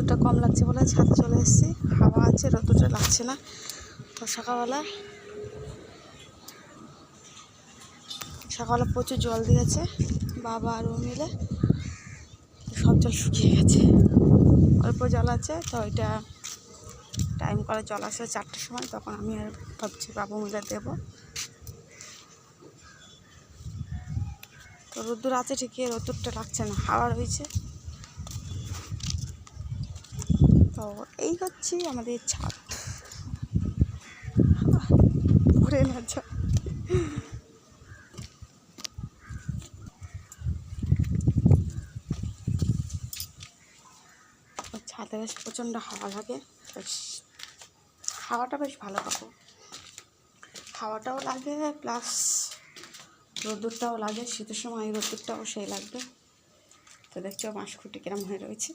রোদটা কম লাগছে বলে ছাদে চলে এসেছি। হাওয়া আছে, রোদটা লাগছে না। তো সকালবেলা প্রচুর জল দিয়েছে বাবা আর ও মিলে, সব জল শুকিয়ে গেছে। অল্প জল আছে, তো ওইটা টাইম করে জল আসলে 4টার সময়, তখন আমি আর ভাবছি বাবু মিলে দেবো। তো রোদ্দুর আছে ঠিকই, রোদ্দুরটা লাগছে না, হাওয়া রয়েছে। তো এই হচ্ছে আমাদের ছাদ। পড়ে না যা, ছাদে বেশ প্রচণ্ড হাওয়া লাগে। বেশ হাওয়াটা বেশ ভালো পাবো, হাওয়াটাও লাগে প্লাস রোদ্দুরটাও লাগে। শীতের সময় এই রোদ্দুরটাও সেই লাগবে। তো দেখছো বাঁশখুঁটি কিরম হয়ে রয়েছে।